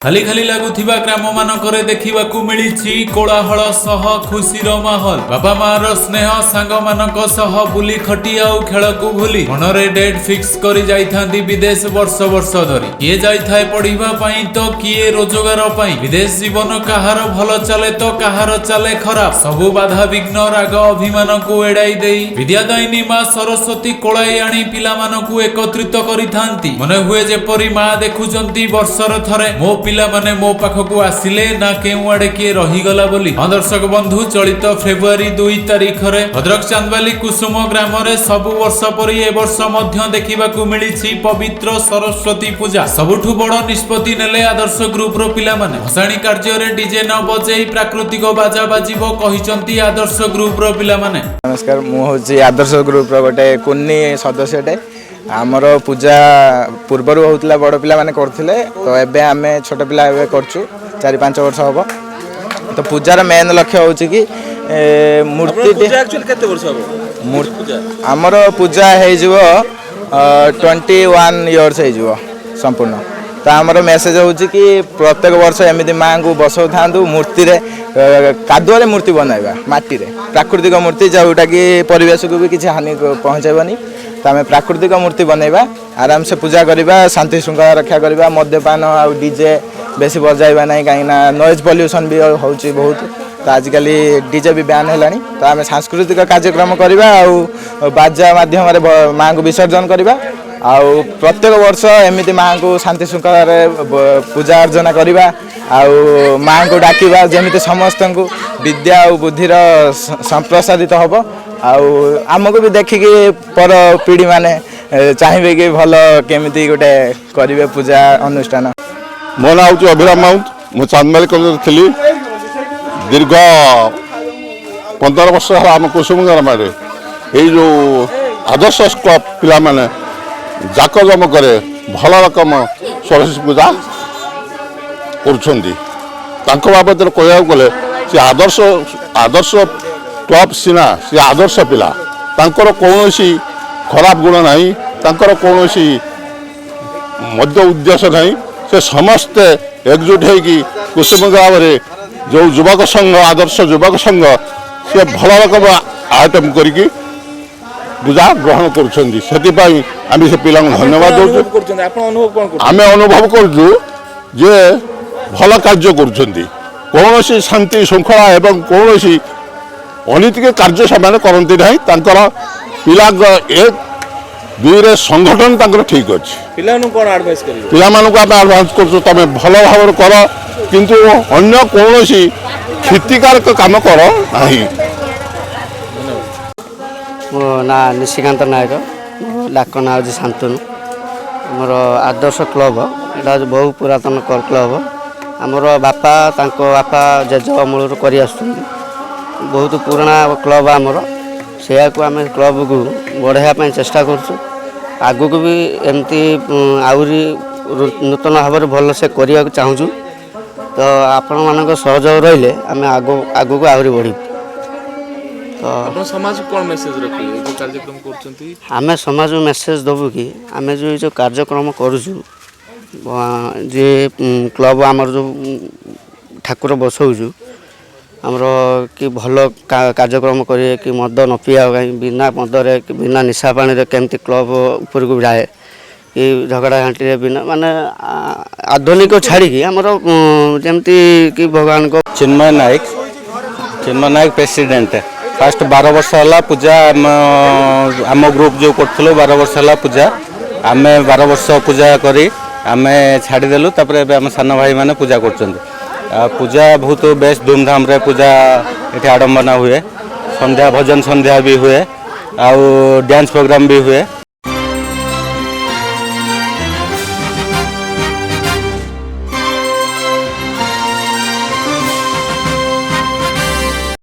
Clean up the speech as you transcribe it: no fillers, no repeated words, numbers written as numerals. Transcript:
खाली खाली लगुथिबा ग्राम मानकरे देखिबाकू मिलिछि कोलाहल सह खुशीर माहौल। बापा मार स्नेह सांग मानक सह बुली खटिया और खेलकू भूली मनरे डेट फिक्स करी जाइथांती विदेश वर्ष वर्ष धरी। किए जाइथाय पढ़िबा पई तो किए रोजगार पई। विदेश जीवन काहार भल चले तो काहार चले खराब। सबु बाधा विघ्न राग अभिमान को एड़ाई देई विद्यादायिनी मां सरस्वती कोलाई आनी पिला मानकू एकत्रित करिथांती। मने हुए जेपरि मां देखुचंती वर्षर थरे मो पिला माने मो पाखकू आसिले ना केउ आडे किए रहीगला बोली। दर्शक बंधु चलित फेब्रुआरी 2 तारिख रे भद्रक चांदबाली कुसुम ग्राम रे सबु वर्ष परि ए वर्ष मध्य देखिबाकू मिलिछि पवित्र सरस्वती पूजा। सबुठु बड़ निष्पत्ति नेले आदर्श ग्रुप रो पिला माने। भसाणी कार्य रे डीजे न बजेई प्राकृतिक बाजा बाजिबो कहिचंती आदर्श ग्रुप रो पिला माने। नमस्कार, मु होची आदर्श ग्रुप रो गोटे कुन्नी सदस्यटे। आमर पूजा पूर्वर होता बड़ पिला माने करथिले तो एबे आमे छोट पिला एबे करछु 4-5 वर्ष हबो। तो पूजार मेन लक्ष्य होची कि मूर्ति पूजा एक्चुअली केते वर्ष हबो मूर्ति पूजा आमर पूजा हे जिवो 21 इयर्स हे जिवो संपूर्ण। तो आमर मेसेज होची कि प्रत्येक वर्ष एमिति मां को बसौ थांदु मूर्ति रे कादुआरे मूर्ति बनाइबा माटी रे प्राकृतिक मूर्ति जोटा कि परिवेश को भी किसी हानि पहुंचाइबनी। तो आम प्राकृतिक मूर्ति बनैबा आराम से पूजा करवा शांति श्रृंखला रक्षा करवा मद्यपान आ डीजे बेसी बजाइबा नहीं कहीं नॉइज पॉल्यूशन भी होची बहुत। तो आजिकल डीजे भी बैन है। तो आम सांस्कृतिक कार्यक्रम करवा बाजा माध्यम माँ को विसर्जन करवा आउ प्रत्येक वर्ष एमती माँ को शांति श्रृंखला पूजा अर्चना करवा आउ माँ को डाकिबा जमी समस्त को विद्या और बुद्धिर संप्रसारित हम आमको भी देखिकी पर पीढ़ी माने चाहिए कि भल केमिति गोटे करेंगे पूजा अनुष्ठान। मो ना हूँ अभिराम माउंट। मु चांदबाली कॉलेज थी दीर्घ 15 वर्ष आम कुसुम ग्राम ये जो आदर्श क्लब पिला माने जाक जम करे भल रकम सरस्वती पूजा कर बाबद कह गले से आदर्श क्लब सीना सी आदर्श पिला तांकर कौन खराब गुण नहीं तांकर कौन मध्य उद्देश्य नहीं। से समस्ते एकजुट होगी कुसुम ग्राम रे जो युवक संघ आदर्श युवक संघ से भल रकम आयोजन करी पूजा ग्रहण करें आम से पिला धन्यवाद दे। आम अनुभव करूँ जे भल कार्य कौन शांति श्रृंखला एवं कौन अनैतिक कार्य से करती ना पिला 1-2 संगठन ठीक अच्छे। पिला कौन एडवाइस कर पिला एडवाइस कर तुम भल भाव कर किंतु अन्य कौन क्षतिकारक काम कर नहीं। मो ना निशिकांत नायक डाक ना हूँ शांतनु। मोर आदर्श क्लब यहाँ बहु पुरातन क्लब आमर बापा बापा जेज अमूल कर बहुत पुराना क्लब आमर से आम क्लब को बढ़ाई चेष्टा करूँ आगु को भी एमती आहरी नूतन भाव में भल से करने को चाहूँ। तो आपण मान सहयोग रही आम आगु को आहरी बढ़ी। तो समाज को कौन मेसेज रखिए जो कार्यक्रम करछंती आमे समाज में मेसेज दबु कि आमे जो कार्यक्रम करूँ जे क्लब आमर जो ठाकुर बसौचु आमर कि भल कार्यक्रम करिए कि मद न पिया कहीं बिना मदरे कि बिना निशा पानी रे केमती क्लब ऊपर को जाए कि झगड़ा घाटी बिना माने आधुनिक छाड़ी आमर जमती कि भगवान को चिन्मय नायक प्रेसिडेंट फास्ट 12 वर्ष है पूजा आम ग्रुप जो करूँ 12 वर्ष है पूजा आम 12 वर्ष पूजा करी आम छाड़देलु आम सान भाई मैंने पूजा कर पूजा बहुत बेस धूमधाम रे पूजा ये आडंबना हुए संध्या भजन संध्या भी हुए आउ डांस प्रोग्राम भी हुए।